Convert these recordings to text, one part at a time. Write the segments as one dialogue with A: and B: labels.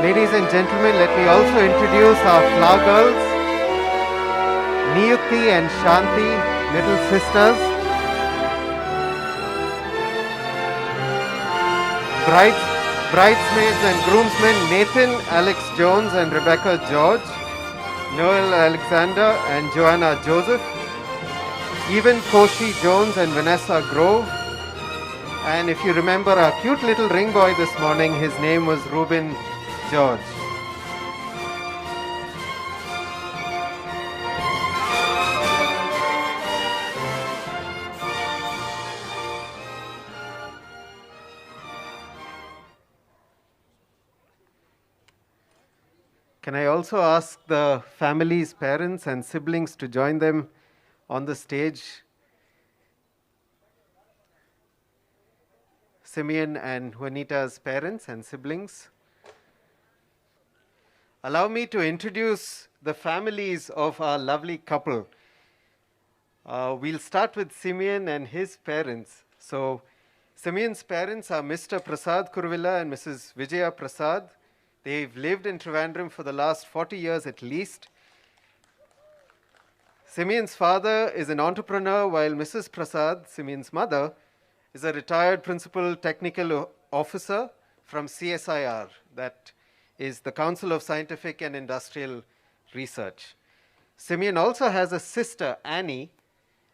A: Ladies and gentlemen, let me also introduce our flower girls, Niyuti and Shanti, little sisters. Bridesmaids and groomsmen, Nathan, Alex Jones and Rebecca George, Noel Alexander and Joanna Joseph, even Koshi Jones and Vanessa Grove. And if you remember our cute little ring boy this morning, his name was Reuben George. Can I also ask the families, parents and siblings to join them on the stage? Simeon and Juanita's parents and siblings. Allow me to introduce the families of our lovely couple. We'll start with Simeon and his parents. So, Simeon's parents are Mr. Prasad Kurvilla and Mrs. Vijaya Prasad. They've lived in Trivandrum for the last 40 years at least. Simeon's father is an entrepreneur, while Mrs. Prasad, Simeon's mother, is a retired principal technical officer from CSIR, that is the Council of Scientific and Industrial Research. Simeon also has a sister, Annie,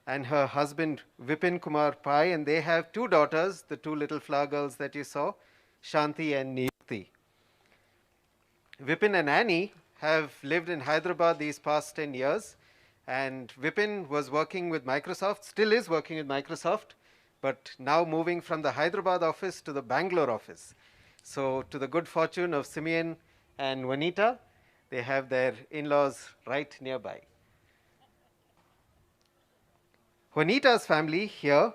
A: and her husband, Vipin Kumar Pai, and they have two daughters, the two little flower girls that you saw, Shanti and Niyuti. Vipin and Annie have lived in Hyderabad these past 10 years, and Vipin was working with Microsoft, still is working with Microsoft, but now moving from the Hyderabad office to the Bangalore office. So to the good fortune of Simeon and Juanita, they have their in-laws right nearby. Juanita's family here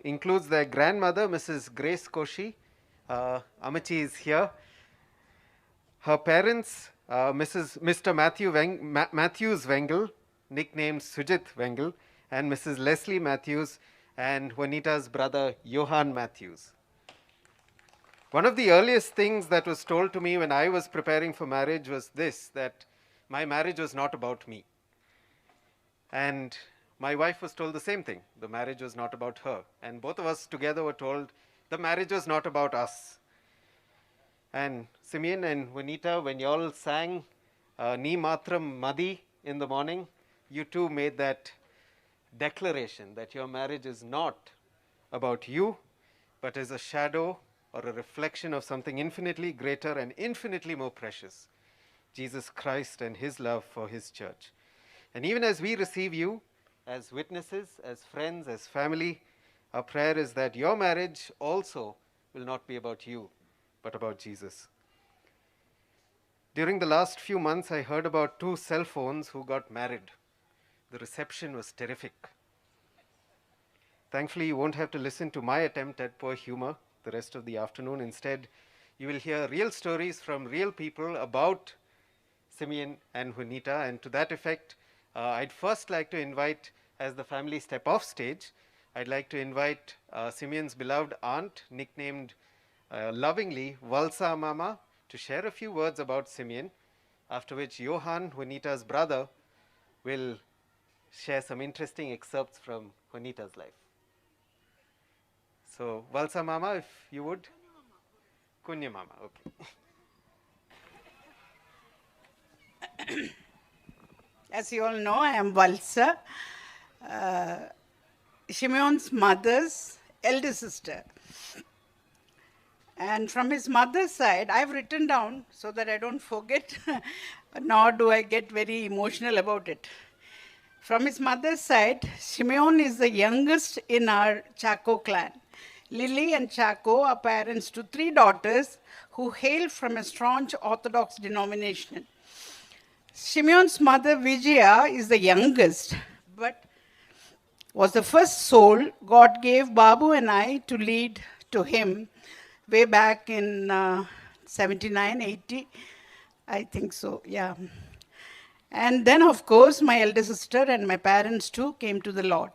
A: includes their grandmother, Mrs. Grace Koshi. Amachi is here. Her parents, Mr. Matthews Wengel, nicknamed Sujit Wengel, and Mrs. Leslie Matthews, and Juanita's brother, Johann Matthews. One of the earliest things that was told to me when I was preparing for marriage was this, that my marriage was not about me. And my wife was told the same thing. The marriage was not about her. And both of us together were told the marriage was not about us. And Simeon and Juanita, when you all sang Ni Matram Madi in the morning, you too made that declaration that your marriage is not about you, but is a shadow or a reflection of something infinitely greater and infinitely more precious, Jesus Christ and his love for his church. And even as we receive you as witnesses, as friends, as family, our prayer is that your marriage also will not be about you, but about Jesus. During the last few months, I heard about two cell phones who got married. The reception was terrific. Thankfully, you won't have to listen to my attempt at poor humor the rest of the afternoon. Instead, you will hear real stories from real people about Simeon and Juanita. And to that effect, I'd first like to invite, as the family step off stage, I'd like to invite Simeon's beloved aunt, nicknamed lovingly Valsa Mama, to share a few words about Simeon, after which Johann, Juanita's brother, will share some interesting excerpts from Juanita's life. So, Valsa Mama, if you would. Kunya Mama, okay.
B: As you all know, I am Valsa, Simeon's mother's elder sister. And from his mother's side, I've written down so that I don't forget, nor do I get very emotional about it. From his mother's side, Simeon is the youngest in our Chaco clan. Lily and Chaco are parents to three daughters who hail from a staunch Orthodox denomination. Simeon's mother, Vijaya, is the youngest, but was the first soul God gave Babu and I to lead to him way back in 79, 80, I think so, yeah. And then, of course, my elder sister and my parents too came to the Lord.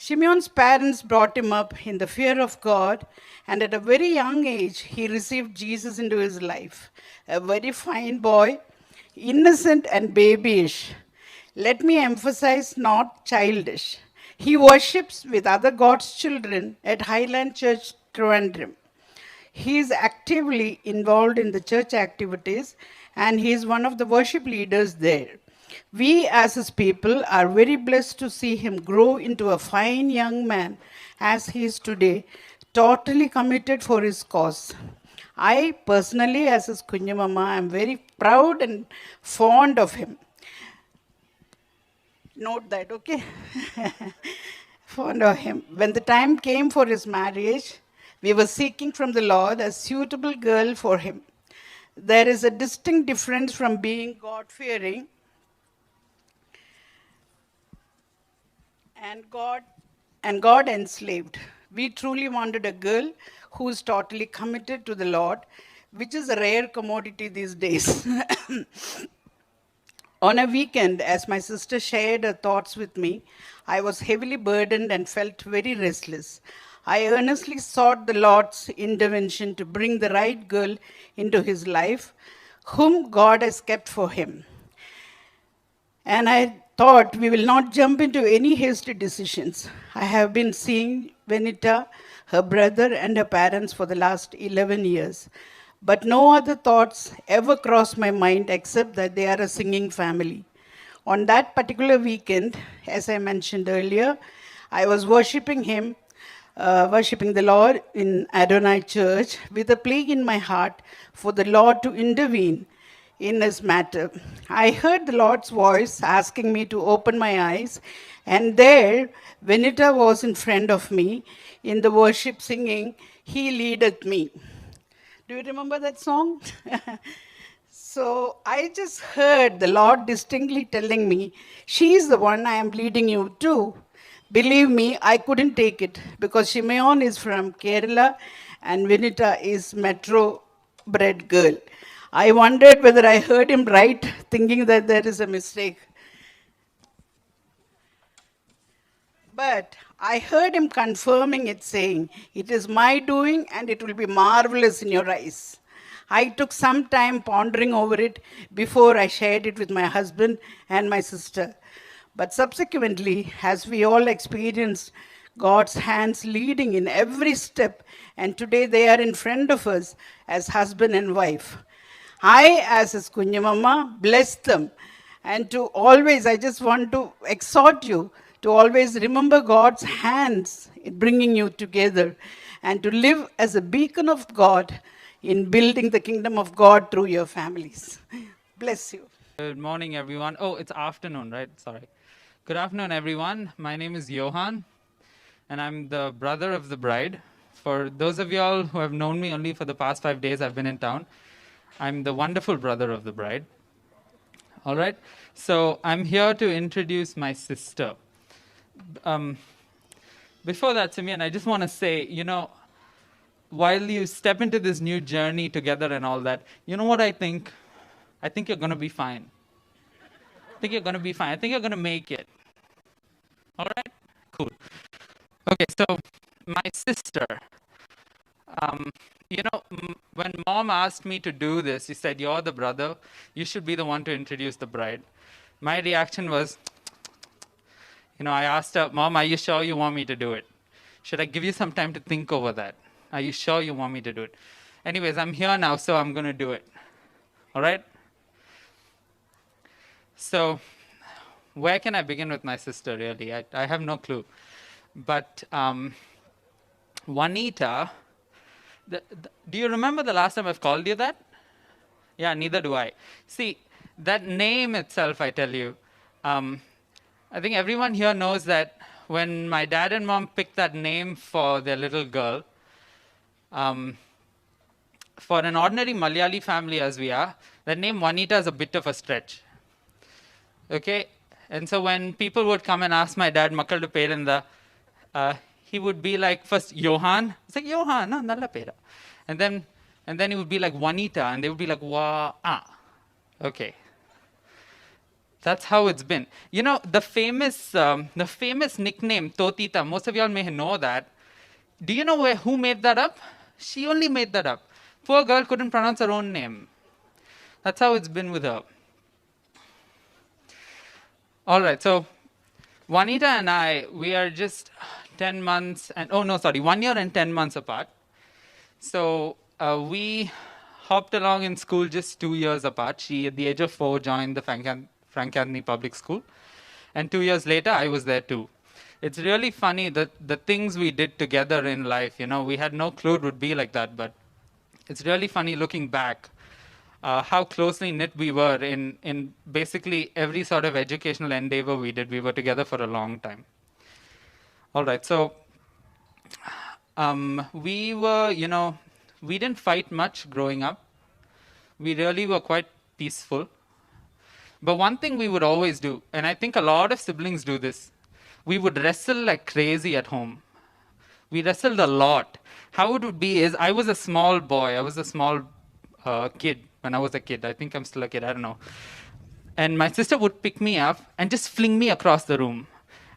B: Simeon's parents brought him up in the fear of God, and at a very young age, he received Jesus into his life. A very fine boy, innocent and babyish. Let me emphasize, not childish. He worships with other God's children at Highland Church, Trivandrum. He is actively involved in the church activities and he is one of the worship leaders there. We, as his people, are very blessed to see him grow into a fine young man as he is today, totally committed for his cause. I personally, as his Kunyamama, am very proud and fond of him. Note that, okay? Fond of him. When the time came for his marriage, we were seeking from the Lord a suitable girl for him. There is a distinct difference from being God fearing and God enslaved. We truly wanted a girl who is totally committed to the Lord, which is a rare commodity these days. On a weekend, as my sister shared her thoughts with me, I was heavily burdened and felt very restless. I earnestly sought the Lord's intervention to bring the right girl into his life, whom God has kept for him. And I thought we will not jump into any hasty decisions. I have been seeing Juanita, her brother, and her parents for the last 11 years. But no other thoughts ever crossed my mind except that they are a singing family. On that particular weekend, as I mentioned earlier, I was worshiping the Lord in Adonai Church with a plea in my heart for the Lord to intervene in this matter. I heard the Lord's voice asking me to open my eyes, and there, Juanita was in front of me in the worship singing, He Leadeth Me. Do you remember that song? So I just heard the Lord distinctly telling me, she is the one I am leading you to. Believe me, I couldn't take it because Simeon is from Kerala and Juanita is metro bred girl. I wondered whether I heard him right, thinking that there is a mistake. But I heard him confirming it, saying, It is my doing and it will be marvelous in your eyes. I took some time pondering over it before I shared it with my husband and my sister. But subsequently, as we all experienced God's hands leading in every step, and today they are in front of us as husband and wife. I, as his Kunyamama, bless them. And to always, I just want to exhort you to always remember God's hands in bringing you together and to live as a beacon of God in building the kingdom of God through your families. Bless you.
C: Good morning, everyone. Oh, it's afternoon, right? Sorry. Good afternoon, everyone. My name is Johan, and I'm the brother of the bride. For those of y'all who have known me only for the past 5 days, I've been in town. I'm the wonderful brother of the bride. All right. So I'm here to introduce my sister. Before that, Simeon, I just want to say, while you step into this new journey together and all that, you know what I think? I think you're going to be fine. I think you're going to be fine. I think you're going to make it. All right? Cool. Okay, so my sister, when mom asked me to do this, she said, You're the brother. You should be the one to introduce the bride. My reaction was, I asked her, Mom, are you sure you want me to do it? Should I give you some time to think over that? Are you sure you want me to do it? Anyways, I'm here now, so I'm going to do it. All right? So, where can I begin with my sister, really? I have no clue. But Juanita, do you remember the last time I've called you that? Yeah, neither do I. See, that name itself, I tell you, I think everyone here knows that when my dad and mom picked that name for their little girl, for an ordinary Malayali family as we are, the name Juanita is a bit of a stretch. Okay? And so when people would come and ask my dad, Makkaldu Perenda, he would be like, first, Johan. It's like, Johan, no, nalla pera. And then he would be like, Juanita. And they would be like, Okay. That's how it's been. You know, the famous nickname Totita. Most of y'all may know that. Do you know who made that up? She only made that up. Poor girl couldn't pronounce her own name. That's how it's been with her. All right, so Juanita and I, we are just 10 months and, oh no, sorry, 1 year and 10 months apart. So we hopped along in school just 2 years apart. She, at the age of 4, joined the Frank Anthony Public School. And 2 years later, I was there too. It's really funny that the things we did together in life, you know, we had no clue it would be like that, but it's really funny looking back how closely knit we were in basically every sort of educational endeavor we did. We were together for a long time. All right, so we were, you know, we didn't fight much growing up. We really were quite peaceful. But one thing we would always do, and I think a lot of siblings do this, we would wrestle like crazy at home. We wrestled a lot. How it would be is, I was a small boy. I was a small kid when I was a kid. I think I'm still a kid. I don't know. And my sister would pick me up and just fling me across the room.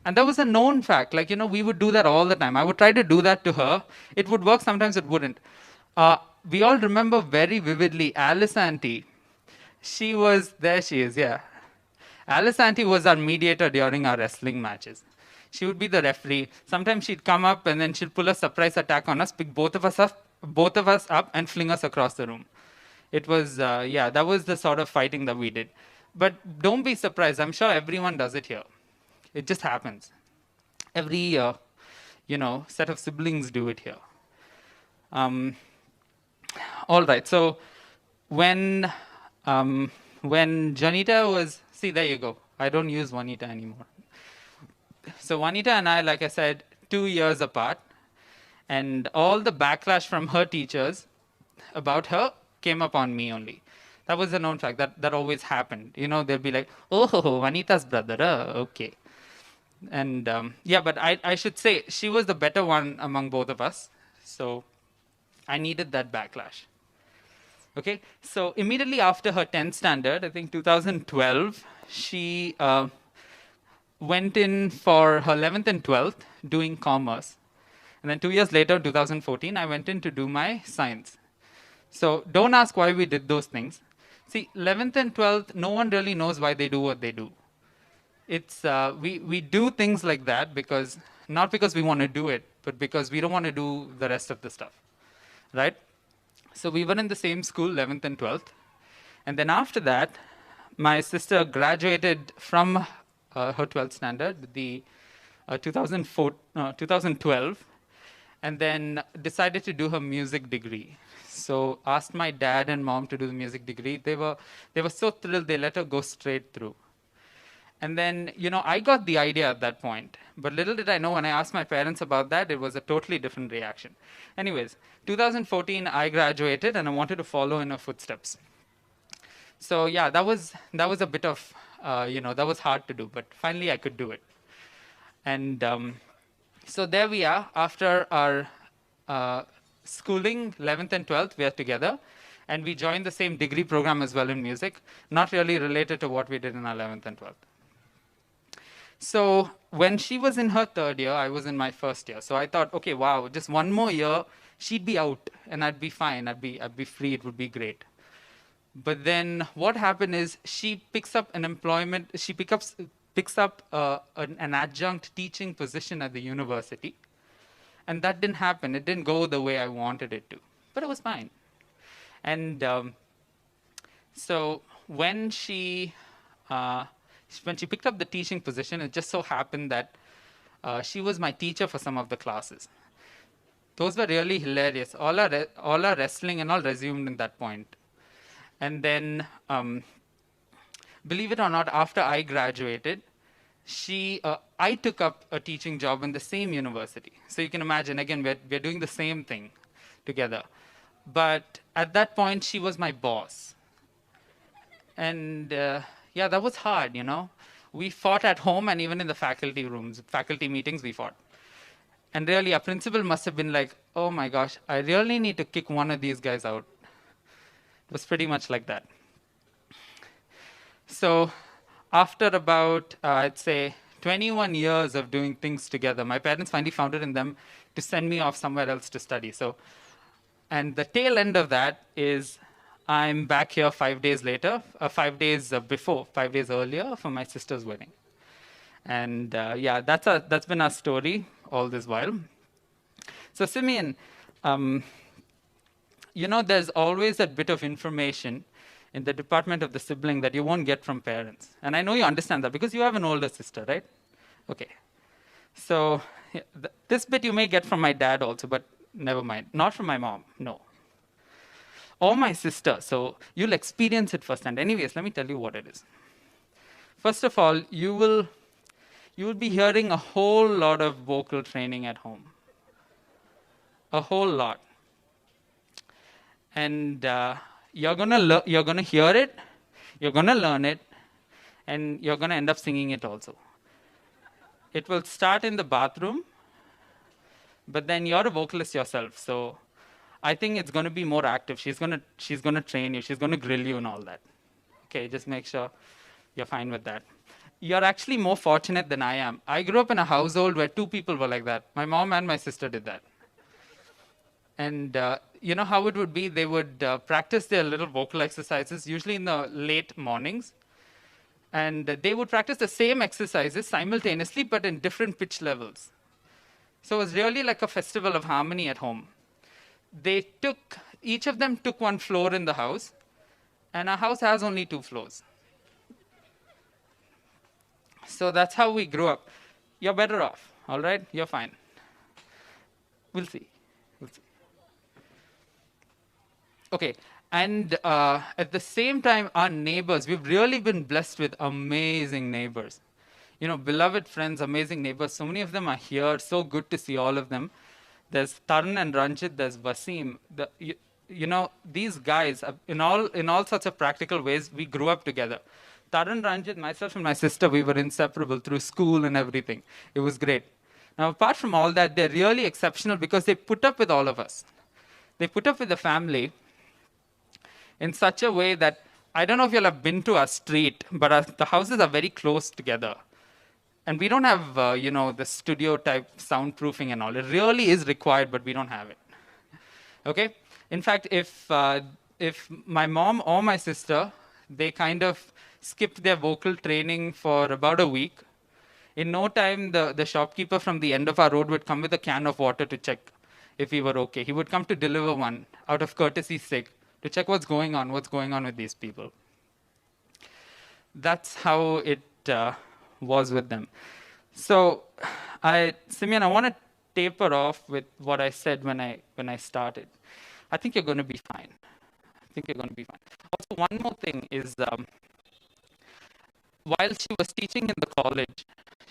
C: And that was a known fact. Like, you know, we would do that all the time. I would try to do that to her. It would work. Sometimes it wouldn't. We all remember very vividly Alice Auntie. She was, there she is, yeah. Alice Auntie was our mediator during our wrestling matches. She would be the referee. Sometimes she'd come up and then she'd pull a surprise attack on us, pick both of us up and fling us across the room. It was, yeah, that was the sort of fighting that we did. But don't be surprised. I'm sure everyone does it here. It just happens. Every, you know, set of siblings do it here. All right. So when Juanita was, see, there you go. I don't use Juanita anymore. So Juanita and I, like I said, 2 years apart. And all the backlash from her teachers about her came upon me only. That was a known fact. That always happened. You know, they'll be like, oh, Juanita's brother. Okay. And yeah, but I should say she was the better one among both of us. So I needed that backlash. Okay. So immediately after her 10th standard, I think 2012, she went in for her 11th and 12th doing commerce. And then 2 years later, 2014, I went in to do my science. So don't ask why we did those things. See, 11th and 12th, no one really knows why they do what they do. It's we do things like that because, not because we want to do it, but because we don't want to do the rest of the stuff, right? So we were in the same school, 11th and 12th. And then after that, my sister graduated from her 12th standard, the 2012, and then decided to do her music degree. So asked my dad and mom to do the music degree. They were so thrilled, they let her go straight through. And then, you know, I got the idea at that point. But little did I know, when I asked my parents about that, it was a totally different reaction. Anyways, 2014, I graduated, and I wanted to follow in her footsteps. So yeah, that was a bit of, you know, that was hard to do. But finally, I could do it. And so there we are. After our schooling, 11th and 12th, we are together. And we joined the same degree program as well in music, not really related to what we did in our 11th and 12th. So when she was in her 3rd year, I was in my 1st year. So I thought, okay, wow, just one more year, she'd be out and I'd be fine. I'd be free. It would be great. But then what happened is she picks up an employment. She picks up an adjunct teaching position at the university. And that didn't happen. It didn't go the way I wanted it to. But it was fine. And so when she picked up the teaching position, it just so happened that she was my teacher for some of the classes. Those were really hilarious. All our wrestling and all resumed in that point. And then, believe it or not, after I graduated, I took up a teaching job in the same university. So you can imagine, again, we're doing the same thing together. But at that point, she was my boss. And yeah, that was hard, you know. We fought at home and even in the faculty rooms, faculty meetings, we fought. And really, our principal must have been like, oh my gosh, I really need to kick one of these guys out. It was pretty much like that. So After about, I'd say, 21 years of doing things together, my parents finally found it in them to send me off somewhere else to study. So, and the tail end of that is I'm back here 5 days later, 5 days before, 5 days earlier for my sister's wedding. And yeah, that's been our story all this while. So Simeon, um, there's always that bit of information in the department of the sibling that you won't get from parents. And I know you understand that because you have an older sister, right? Okay. So yeah, this bit you may get from my dad also, but never mind. Not from my mom, no. Or my sister, so you'll experience it firsthand. Anyways, let me tell you what it is. First of all, you will be hearing a whole lot of vocal training at home. A whole lot. And you're gonna hear it, you're gonna learn it, and you're gonna end up singing it also. It will start in the bathroom, but then you're a vocalist yourself, so I think it's gonna be more active. She's gonna train you, she's gonna grill you and all that. Okay, just make sure you're fine with that. You're actually more fortunate than I am. I grew up in a household where 2 people were like that. My mom and my sister did that. And you know how it would be? They would practice their little vocal exercises, usually in the late mornings. And they would practice the same exercises simultaneously, but in different pitch levels. So it was really like a festival of harmony at home. Each of them took 1 floor in the house, and our house has only 2 floors. So that's how we grew up. You're better off, all right? You're fine. We'll see. We'll see. Okay, and at the same time, our neighbors, we've really been blessed with amazing neighbors. Beloved friends, amazing neighbors. So many of them are here. So good to see all of them. There's Tarun and Ranjit, there's Vasim. These guys, in all sorts of practical ways, we grew up together. Tarun, Ranjit, myself and my sister, we were inseparable through school and everything. It was great. Now, apart from all that, they're really exceptional because they put up with all of us. They put up with the family in such a way that, I don't know if you'll have been to our street, but the houses are very close together. And we don't have, the studio type soundproofing and all. It really is required, but we don't have it. Okay? In fact, if my mom or my sister, they kind of skipped their vocal training for about a week, in no time, the shopkeeper from the end of our road would come with a can of water to check if we were okay. He would come to deliver one out of courtesy's sake to check what's going on with these people. That's how it was with them. So, Simeon, I want to taper off with what I said when I started. I think you're going to be fine. Also, one more thing is, while she was teaching in the college,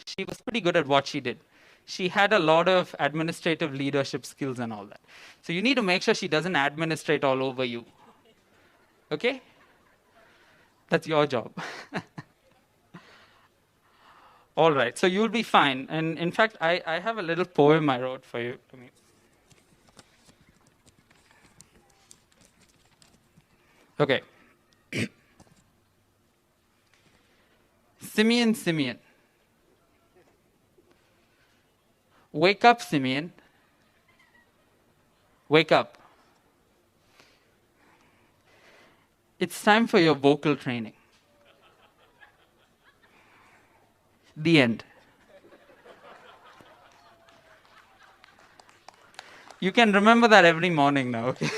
C: she was pretty good at what she did. She had a lot of administrative leadership skills and all that. So you need to make sure she doesn't administrate all over you. Okay? That's your job. All right, so you'll be fine. And in fact, I have a little poem I wrote for you. Okay. Simeon, Simeon. Wake up, Simeon. Wake up. It's time for your vocal training. The end. You can remember that every morning now, okay?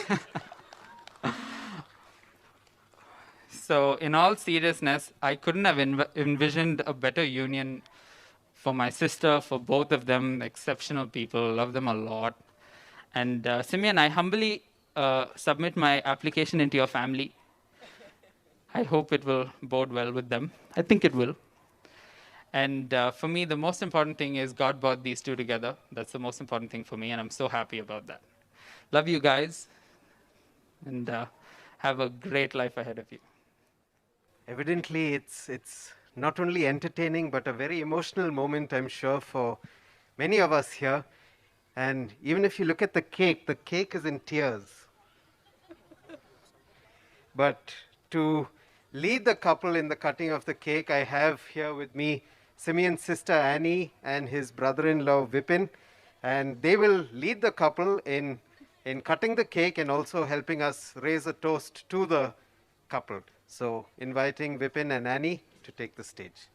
C: So, in all seriousness, I couldn't have envisioned a better union for my sister, for both of them, exceptional people, love them a lot. And Simeon, I humbly submit my application into your family. I hope it will bode well with them. I think it will. And for me, the most important thing is God brought these 2 together. That's the most important thing for me, and I'm so happy about that. Love you guys, and have a great life ahead of you.
A: Evidently, it's not only entertaining, but a very emotional moment, I'm sure, for many of us here. And even if you look at the cake is in tears. But to lead the couple in the cutting of the cake, I have here with me Simeon's sister Annie and his brother-in-law Vipin, and they will lead the couple in cutting the cake and also helping us raise a toast to the couple. So, inviting Vipin and Annie to take the stage.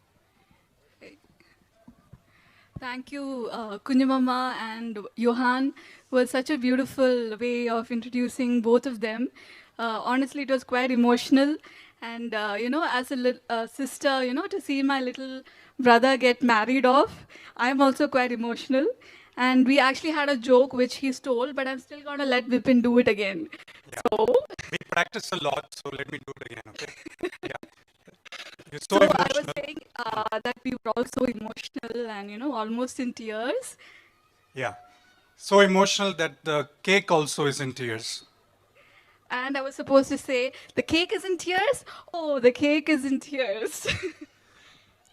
D: Thank you, Kunjamama and Johan. It was such a beautiful way of introducing both of them. Honestly, it was quite emotional. And, as a sister, to see my little brother get married off, I'm also quite emotional. And we actually had a joke which he stole, but I'm still going to let Vipin do it again.
E: Yeah.
D: So,
E: We practice a lot, so let me do it again, okay? Yeah. You're
D: so
E: so
D: I was
E: emotional.
D: saying that we were all so emotional and, almost in tears.
E: Yeah. So emotional that the cake also is in tears.
D: And I was supposed to say, the cake is in tears? Oh, the cake is in tears.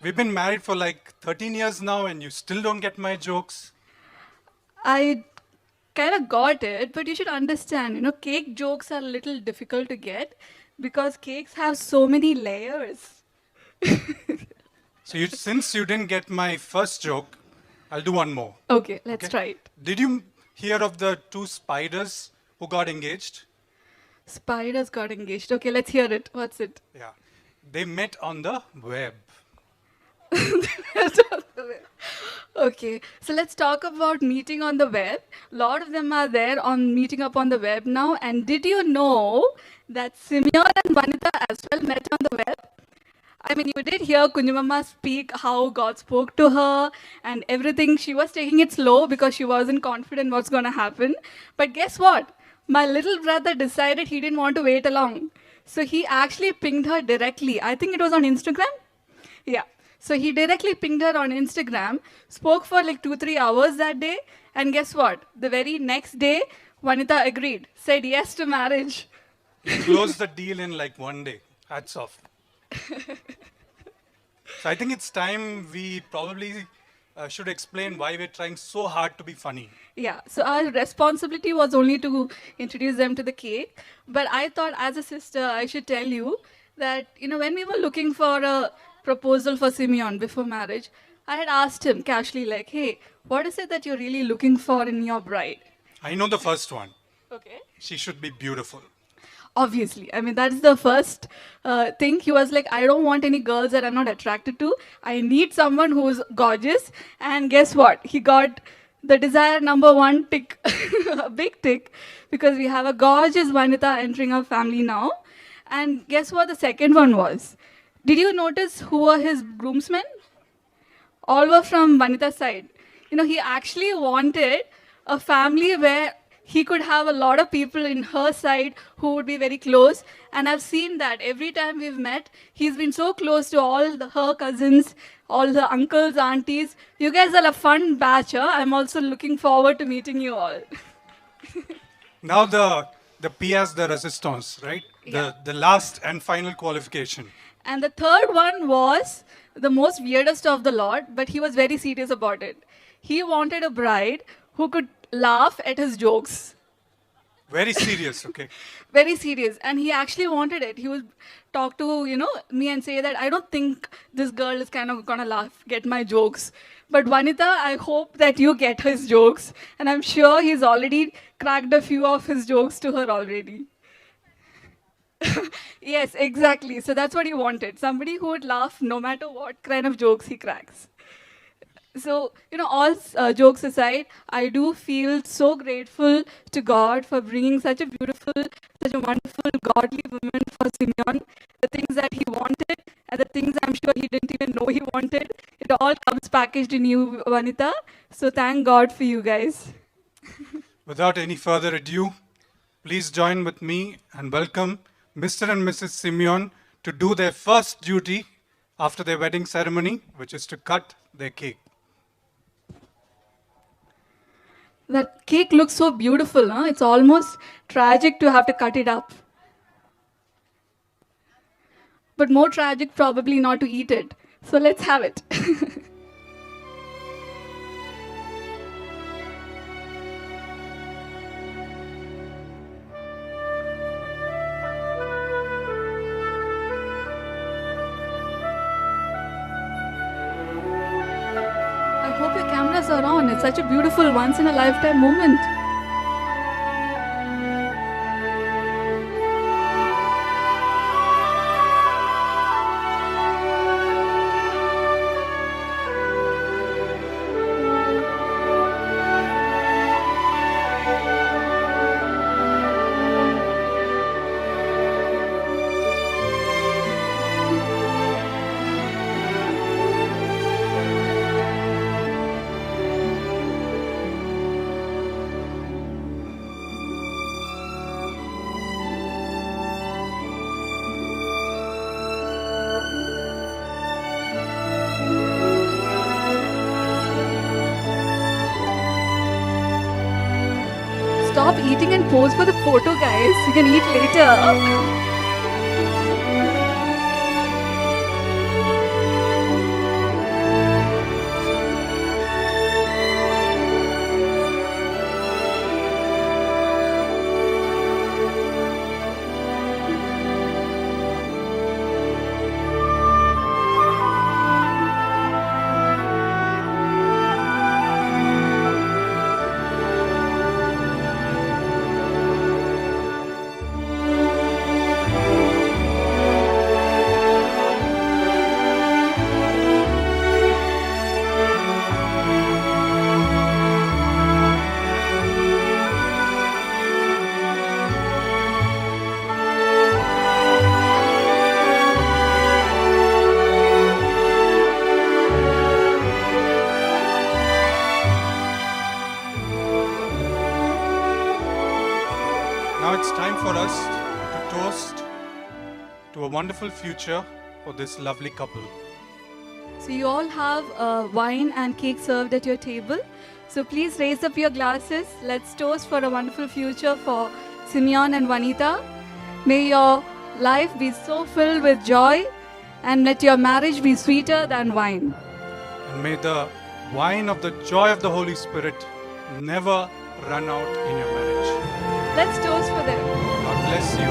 E: We've been married for like 13 years now and you still don't get my jokes.
D: I kind of got it, but you should understand, cake jokes are a little difficult to get because cakes have so many layers.
E: So since you didn't get my first joke, I'll do one more.
D: Okay, let's
E: Okay.
D: try it.
E: Did you hear of the two spiders who got engaged?
D: Spiders got engaged. Okay, let's hear it. What's it?
E: Yeah. They met on the web.
D: Okay, so let's talk about meeting on the web. A lot of them are there on meeting up on the web now. And did you know that Simeon and Juanita as well met on the web? I mean, you did hear Kunjamama speak how God spoke to her and everything. She was taking it slow because she wasn't confident what's going to happen. But guess what? My little brother decided he didn't want to wait along. So he actually pinged her directly. I think it was on Instagram. Yeah. So he directly pinged her on Instagram, spoke for like 2-3 hours that day. And guess what? The very next day, Juanita agreed, said yes to marriage.
E: He closed the deal in like one day. Hats off. So I think it's time we probably should explain why we're trying so hard to be funny.
D: Yeah, so our responsibility was only to introduce them to the cake. But I thought, as a sister, I should tell you that, when we were looking for a proposal for Simeon before marriage, I had asked him casually, like, hey, what is it that you're really looking for in your bride?
E: I know the first one.
D: Okay.
E: She should be beautiful.
D: Obviously. I mean, that's the first thing. He was like, I don't want any girls that I'm not attracted to. I need someone who's gorgeous. And guess what? He got the desire number one tick, a big tick, because we have a gorgeous Juanita entering our family now. And guess what the second one was? Did you notice who were his groomsmen? All were from Juanita's side. He actually wanted a family where he could have a lot of people in her side who would be very close. And I've seen that every time we've met, he's been so close to all her cousins, all the uncles, aunties. You guys are a fun batch, huh? I'm also looking forward to meeting you all.
E: Now the pièce de résistance, right?
D: Yeah.
E: The last and final qualification.
D: And the third one was the most weirdest of the lot, but he was very serious about it. He wanted a bride who could laugh at his jokes.
E: Very serious, okay?
D: Very serious. And he actually wanted it. He would talk to, me and say that I don't think this girl is kind of gonna laugh, get my jokes. But Vanita, I hope that you get his jokes. And I'm sure he's already cracked a few of his jokes to her already. Yes, exactly. So that's what he wanted. Somebody who would laugh no matter what kind of jokes he cracks. So, all jokes aside, I do feel so grateful to God for bringing such a beautiful, such a wonderful, godly woman for Simeon. The things that he wanted and the things I'm sure he didn't even know he wanted. It all comes packaged in you, Vanita. So thank God for you guys.
E: Without any further ado, please join with me and welcome Mr. and Mrs. Simeon to do their first duty after their wedding ceremony, which is to cut their cake.
D: That cake looks so beautiful, huh? It's almost tragic to have to cut it up. But more tragic probably not to eat it. So let's have it. cameras are on. It's such a beautiful once in a lifetime moment. Stop eating and pose for the photo, guys. You can eat later.
E: Now it's time for us to toast to a wonderful future for this lovely couple.
D: So you all have wine and cake served at your table. So please raise up your glasses. Let's toast for a wonderful future for Simeon and Juanita. May your life be so filled with joy, and let your marriage be sweeter than wine.
E: And may the wine of the joy of the Holy Spirit never run out in your marriage.
D: Let's toast for them.
E: God bless you.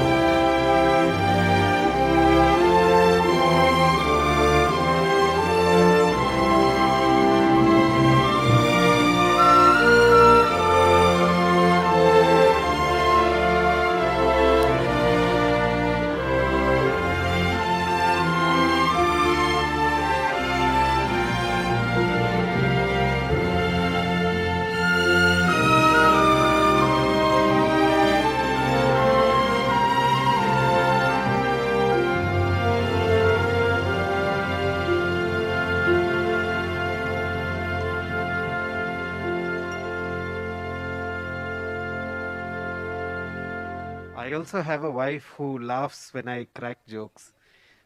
A: I also have a wife who laughs when I crack jokes,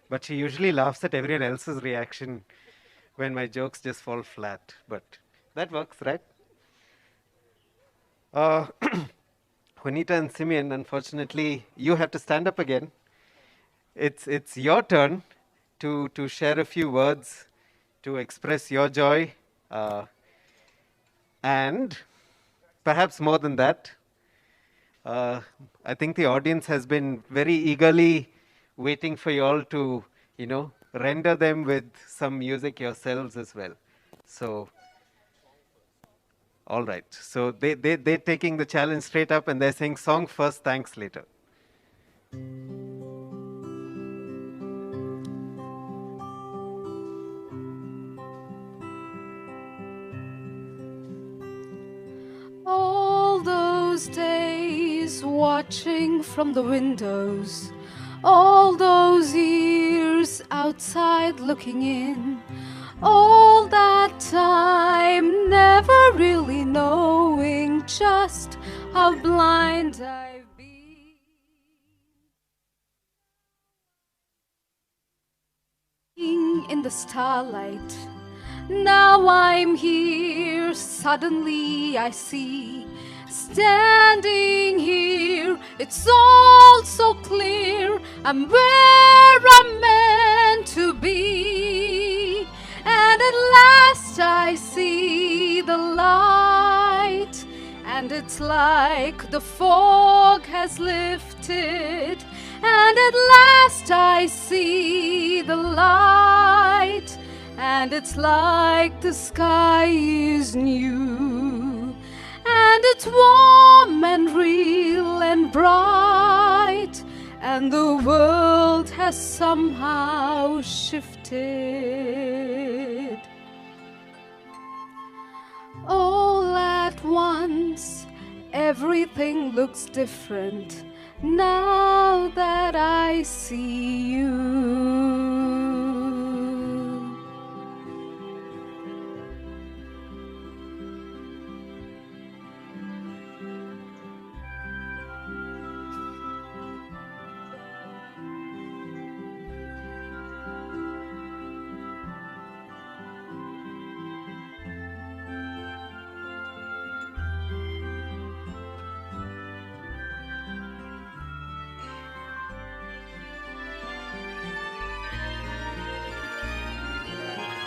A: but she usually laughs at everyone else's reaction when my jokes just fall flat. But that works, right? Juanita and Simeon, unfortunately, you have to stand up again. It's your turn to share a few words, to express your joy, and perhaps more than that. I think the audience has been very eagerly waiting for you all to, render them with some music yourselves as well. So, all right. So they're taking the challenge straight up, and they're saying song first, thanks later.
F: All those days watching from the windows, all those years outside looking in, all that time never really knowing just how blind I've been. In the starlight, now I'm here, suddenly I see, standing here, it's all so clear, I'm where I'm meant to be, and at last I see the light, and it's like the fog has lifted, and at last I see the light, and it's like the sky is new, and it's warm and real and bright, and the world has somehow shifted. All at once, everything looks different now that I see you.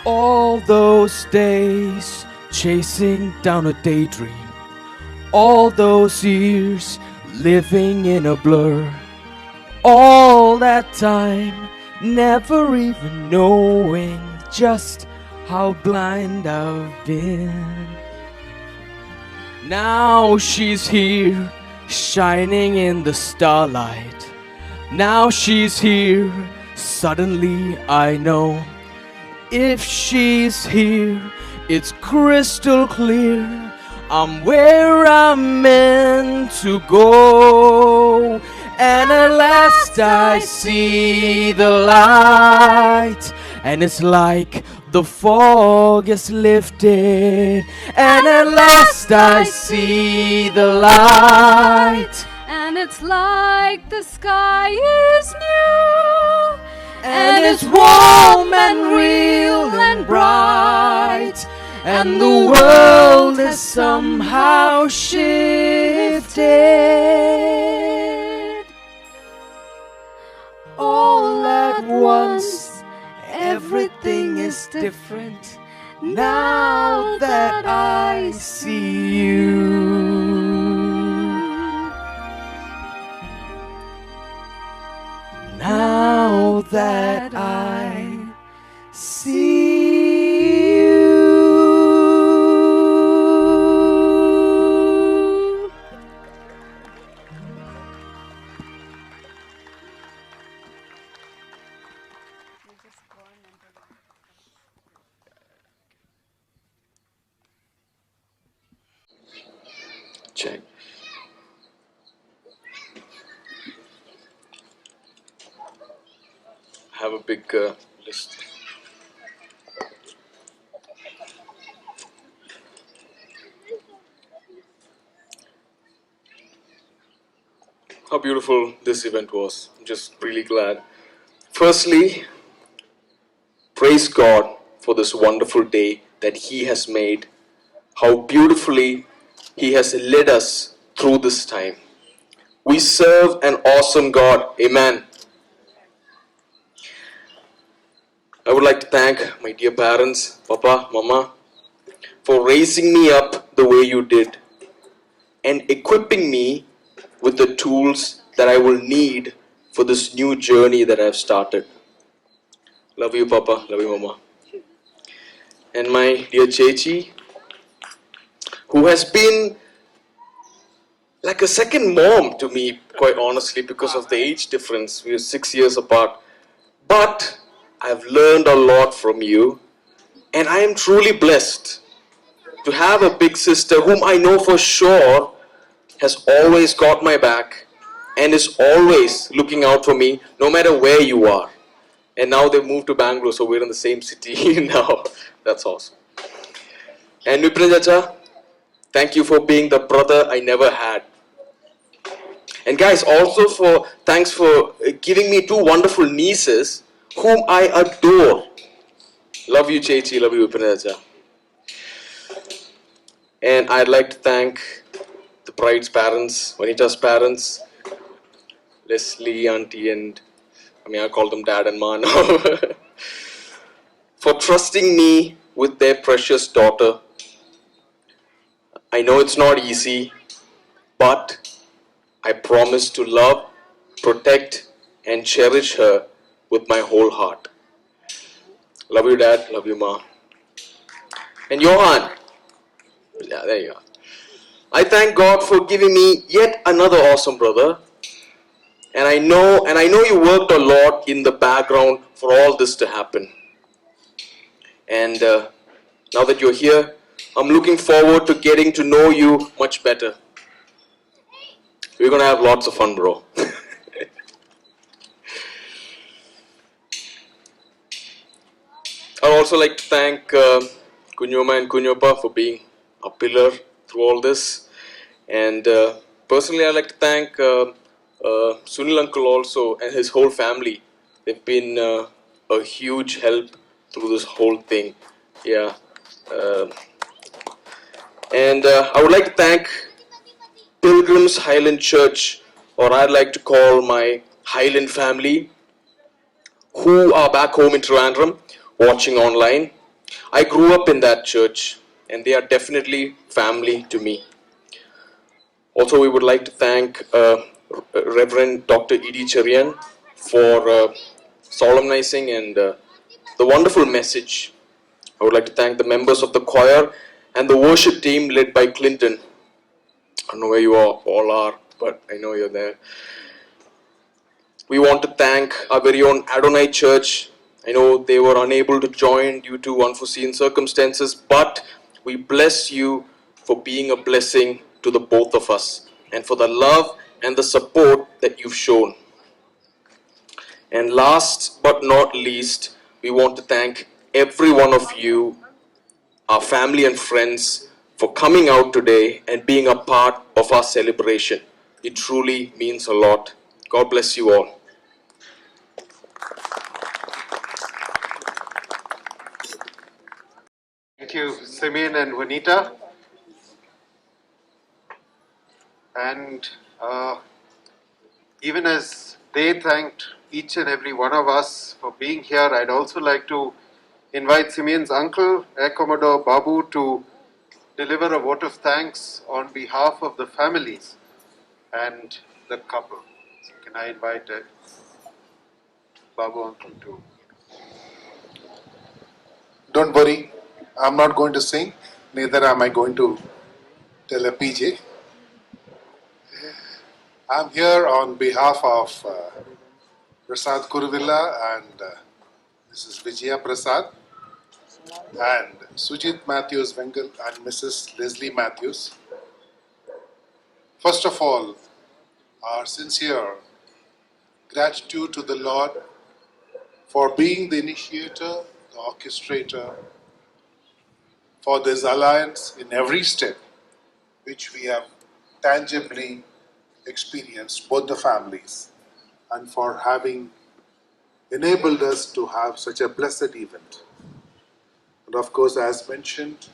G: All those days chasing down a daydream, all those years living in a blur, all that time never even knowing just how blind I've been. Now she's here, shining in the starlight. Now she's here, suddenly I know. If she's here, it's crystal clear, I'm where I'm meant to go. And at last I see the light, and it's like the fog is lifted. And at last I see the light,
F: And it's like the sky is new,
G: and it's warm and real and bright, and the world has somehow shifted. All at once, everything is different now that I see you. Now that I see you.
H: Check. I have a big list. How beautiful this event was. I'm just really glad. Firstly, praise God for this wonderful day that He has made. How beautifully He has led us through this time. We serve an awesome God. Amen. I would like to thank my dear parents, Papa, Mama, for raising me up the way you did and equipping me with the tools that I will need for this new journey that I've started. Love you, Papa. Love you, Mama. And my dear Chechi, who has been like a second mom to me, quite honestly, because of the age difference. We are 6 years apart. But I've learned a lot from you, and I am truly blessed to have a big sister whom I know for sure has always got my back and is always looking out for me no matter where you are. And now they've moved to Bangalore, so we're in the same city now. That's awesome. And Vipin Chacha, thank you for being the brother I never had. And guys, also thanks for giving me two wonderful nieces whom I adore. Love you, Chechi. Love you, Vipin Chacha. And I'd like to thank the bride's parents, Juanita's parents, Leslie, Auntie, and I call them Dad and Ma now, for trusting me with their precious daughter. I know it's not easy, but I promise to love, protect, and cherish her with my whole heart. Love you, Dad. Love you, Ma. And Johan. Yeah, there you are. I thank God for giving me yet another awesome brother. And I know you worked a lot in the background for all this to happen. And now that you're here, I'm looking forward to getting to know you much better. We're gonna have lots of fun, bro. I'd also like to thank Kunyoma and Kunyopa for being a pillar through all this. And personally, I'd like to thank Sunil Uncle also and his whole family. They've been a huge help through this whole thing. Yeah. And I would like to thank Pilgrims Highland Church, or I'd like to call my Highland family, who are back home in Trivandrum watching online. I grew up in that church, and they are definitely family to me. Also, we would like to thank Reverend Dr. E.D. Cherian for solemnizing and the wonderful message. I would like to thank the members of the choir and the worship team led by Clinton. I don't know where you all are, but I know you're there. We want to thank our very own Adonai Church. I know they were unable to join due to unforeseen circumstances, but we bless you for being a blessing to the both of us and for the love and the support that you've shown. And last but not least, we want to thank every one of you, our family and friends, for coming out today and being a part of our celebration. It truly means a lot. God bless you all.
A: Thank you, Simeon and Juanita. And even as they thanked each and every one of us for being here, I'd also like to invite Simeon's uncle, Air Commodore Babu, to deliver a vote of thanks on behalf of the families and the couple. So can I invite Babu uncle to...
I: Don't worry, I'm not going to sing, neither am I going to tell a PJ. I'm here on behalf of Prasad Kuruvilla and Mrs. Vijaya Prasad and Sujit Matthews Vengal and Mrs. Leslie Matthews. First of all, our sincere gratitude to the Lord for being the initiator, the orchestrator for this alliance in every step which we have tangibly experienced, both the families, and for having enabled us to have such a blessed event. And of course, as mentioned,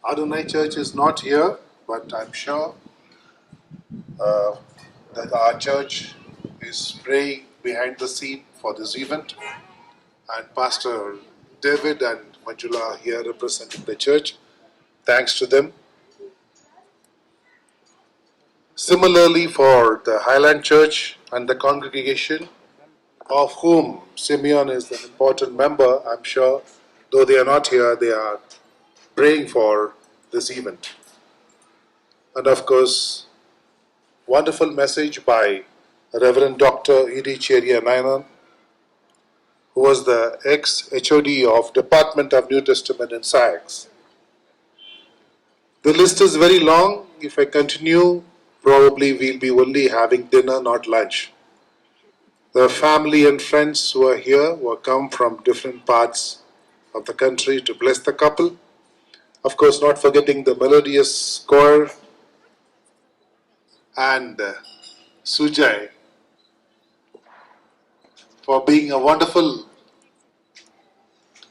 I: Adonai Church is not here, but I'm sure that our church is praying behind the scene for this event. And Pastor David and Manjula are here representing the church. Thanks to them. Similarly, for the Highland Church and the congregation, of whom Simeon is an important member, I'm sure, though they are not here, they are praying for this event. And of course, wonderful message by Reverend Dr. E.D. Cherian, who was the ex-HOD of Department of New Testament in SAIX. The list is very long. If I continue, probably we'll be only having dinner, not lunch. The family and friends who are here who have come from different parts of the country to bless the couple. Of course, not forgetting the melodious choir and Sujay for being a wonderful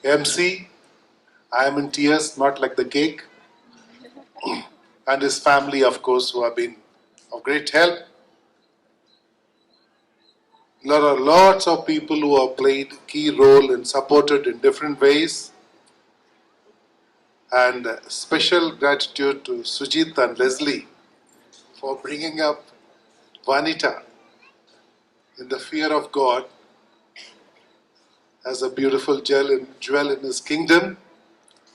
I: MC. I am in tears, not like the cake. And his family, of course, who have been of great help. There are lots of people who have played key role and supported in different ways. And special gratitude to Sujit and Leslie for bringing up Juanita in the fear of God as a beautiful jewel in His kingdom,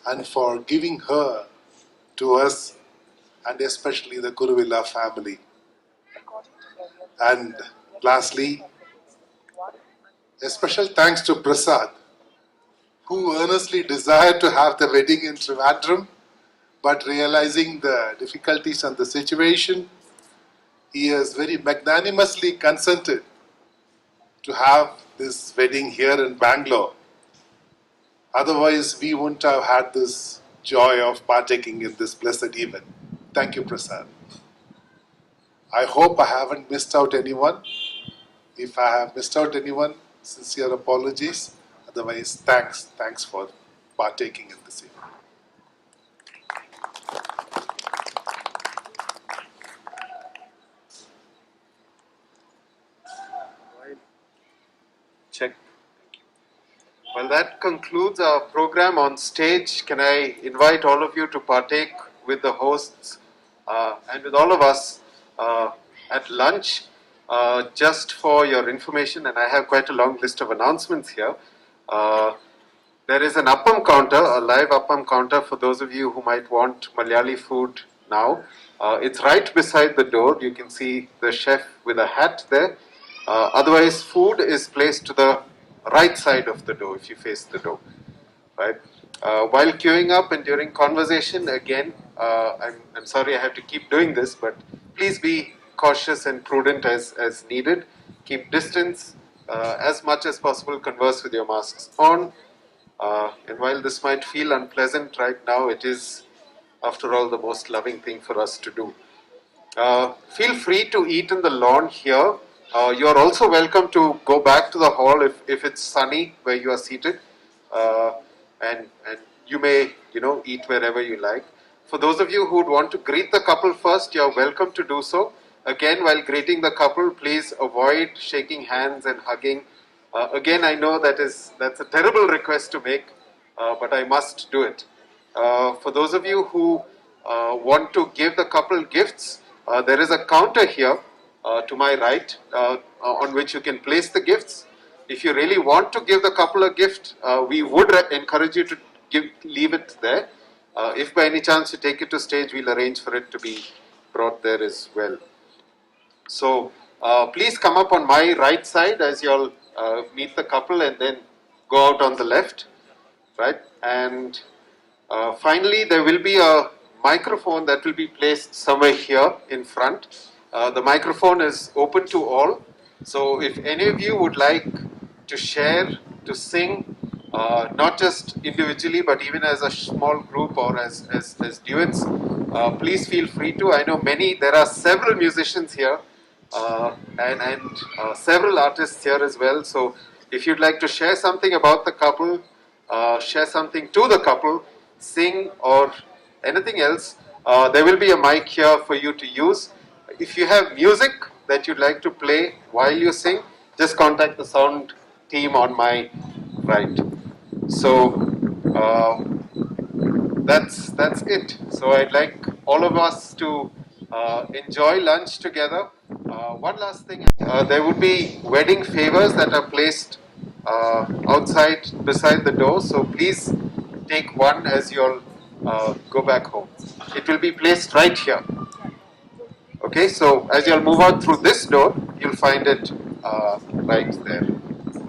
I: and for giving her to us, and especially the Kuruvilla family. And lastly, a special thanks to Prasad, who earnestly desired to have the wedding in Trivandrum, but realizing the difficulties and the situation, he has very magnanimously consented to have this wedding here in Bangalore. Otherwise, we wouldn't have had this joy of partaking in this blessed event. Thank you, Prasad. I hope I haven't missed out anyone. If I have missed out anyone, sincere apologies. Otherwise, thanks for partaking in this event.
A: Check. Well, that concludes our program on stage. Can I invite all of you to partake with the hosts and with all of us at lunch? Just for your information, and I have quite a long list of announcements here. There is an appam counter, a live appam counter for those of you who might want Malayali food now. It's right beside the door. You can see the chef with a hat there. Otherwise, food is placed to the right side of the door if you face the door. Right? While queuing up and during conversation, again, I'm sorry I have to keep doing this, but please be cautious and prudent as needed. Keep distance as much as possible. Converse with your masks on. And while this might feel unpleasant right now, it is, after all, the most loving thing for us to do. Feel free to eat in the lawn here. You are also welcome to go back to the hall if it's sunny where you are seated, and you may eat wherever you like. For those of you who would want to greet the couple first, you are welcome to do so. Again, while greeting the couple, please avoid shaking hands and hugging. Again, I know that's a terrible request to make, but I must do it. For those of you who want to give the couple gifts, there is a counter here to my right on which you can place the gifts. If you really want to give the couple a gift, we would encourage you to leave it there. If by any chance you take it to stage, we'll arrange for it to be brought there as well. So please come up on my right side as you all meet the couple, and then go out on the left, right? And finally, there will be a microphone that will be placed somewhere here in front. The microphone is open to all. So if any of you would like to share, to sing, not just individually, but even as a small group or as duets, please feel free to. I know there are several musicians here and several artists here as well. So if you'd like to share something about the couple, share something to the couple, sing or anything else, there will be a mic here for you to use. If you have music that you'd like to play while you sing, just contact the sound team on my right. So that's it. So I'd like all of us to enjoy lunch together. One last thing, there would be wedding favors that are placed outside beside the door. So please take one as you all go back home. It will be placed right here. Okay, so as you'll move out through this door, you'll find it right there.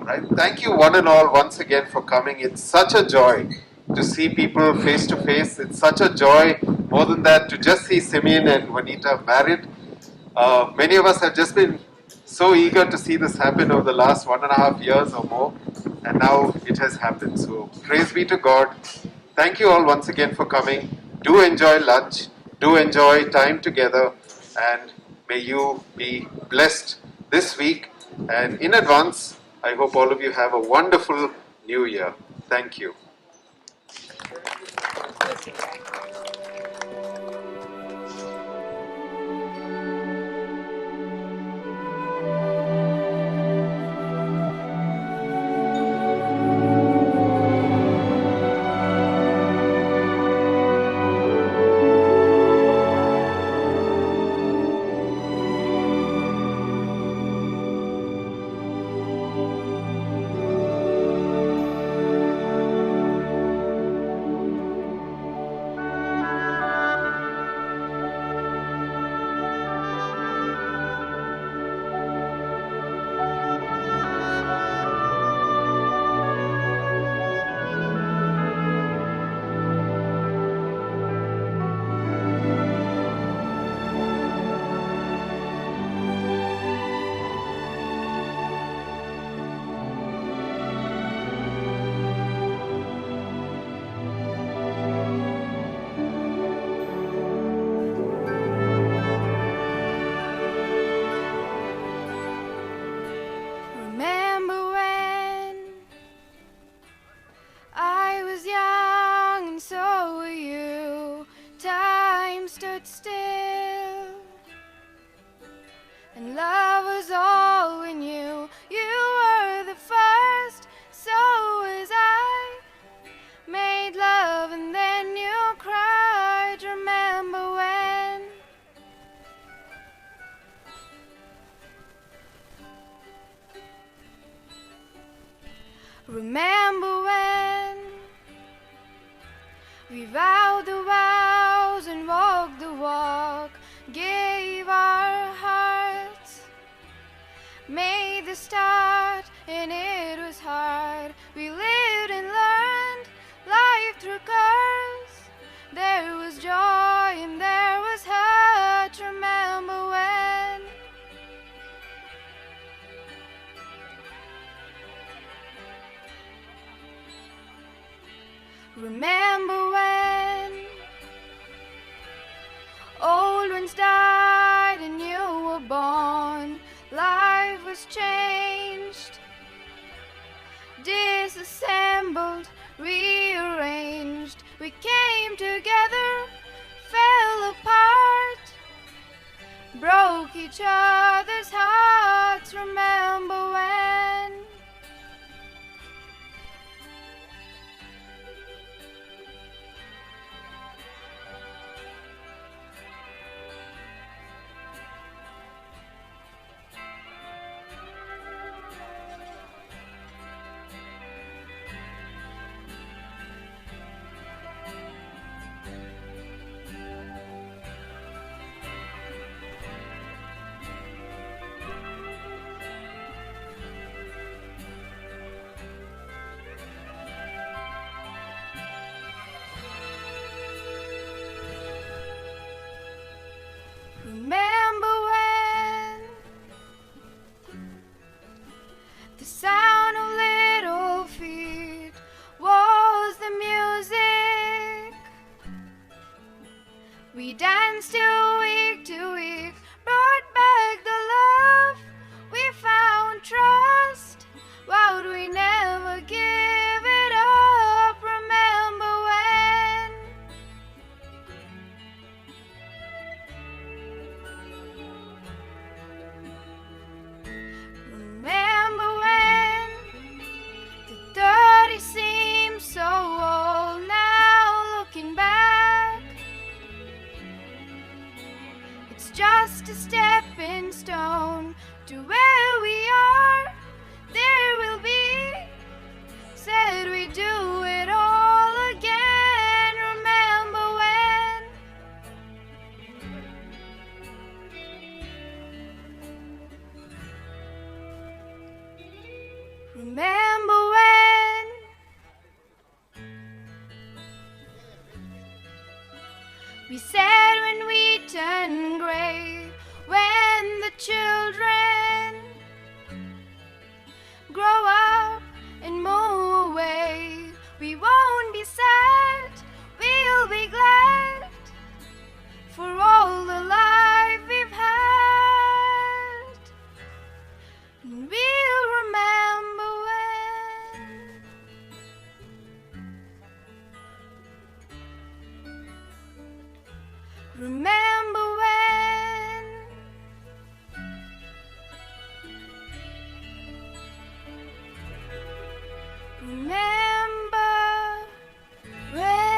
A: Right? Thank you one and all once again for coming. It's such a joy to see people face to face. It's such a joy, more than that, to just see Simeon and Juanita married. Many of us have just been so eager to see this happen over the last 1.5 years or more, and now it has happened. So praise be to God. Thank you all once again for coming. Do enjoy lunch. Do enjoy time together. And may you be blessed this week. And in advance, I hope all of you have a wonderful new year. Thank you.
F: stood still, and love was all we knew. You were the first, so was I. Made love and then you cried. Remember when? Remember when we vowed the vows and walked the walk, gave our hearts, made the start, and it was hard. We lived and learned life through curves. There was joy and there was hurt. Remember when? Remember when old ones died and you were born. Life was changed, disassembled, rearranged. We came together, fell apart, broke each other's hearts. Remember when? Remember when the sound of little feet was the music? We danced till week to week, brought back the love. We found trust. Vowed we never give it up. Remember when? Remember when the 30 seems so old now, looking back? It's just a stepping stone to where we are. There will be, said we do it all again. Remember when? Remember when? We said when we turn gray, when the children grow up and move away, we won't be sad, we'll be glad for all the life we've had. And we'll remember when. Remember when. Remember when.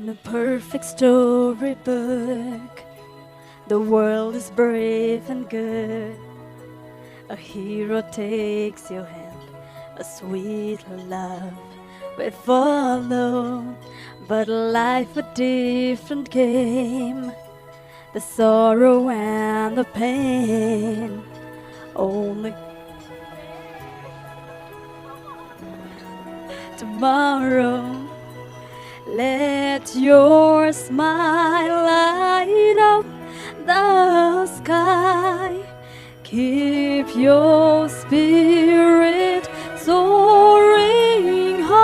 J: In a perfect storybook, the world is brave and good. A hero takes your hand, a sweet love we follow. But life a different game, the sorrow and the pain. Only tomorrow, let your smile light up the sky. Keep your spirit soaring high.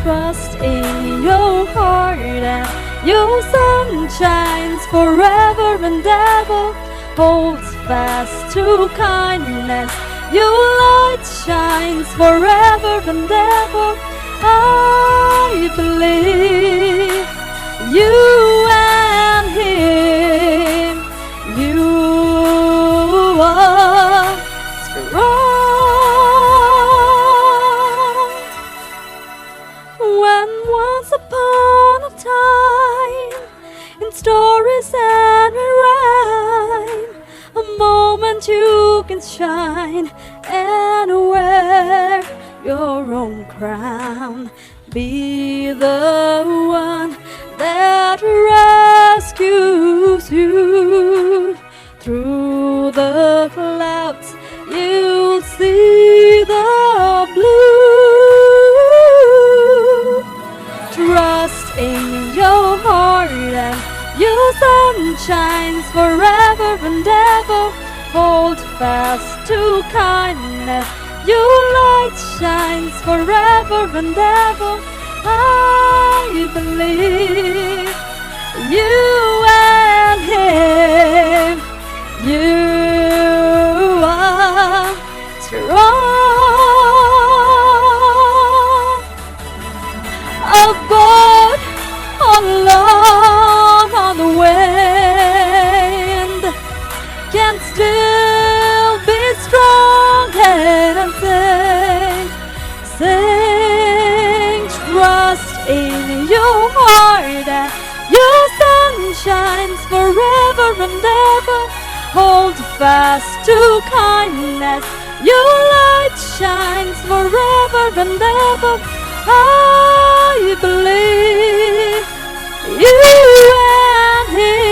J: Trust in your heart and your sun shines forever and ever. Holds fast to kindness, your light shines forever and ever. I believe you and him, you are strong. When once upon a time, in stories and in rhyme, a moment you can shine and wear your own crown. Be the one that rescues you. Through the clouds you'll see the blue. Trust in your heart and your sun shines forever and ever. Hold fast to kindness, your light shines forever and ever. I believe you and him, you are strong. A boat along on the wind can still be strong and sing. Trust in your heart and your sun shines forever and ever. Hold fast to kindness, your light shines forever and ever. I believe you and him.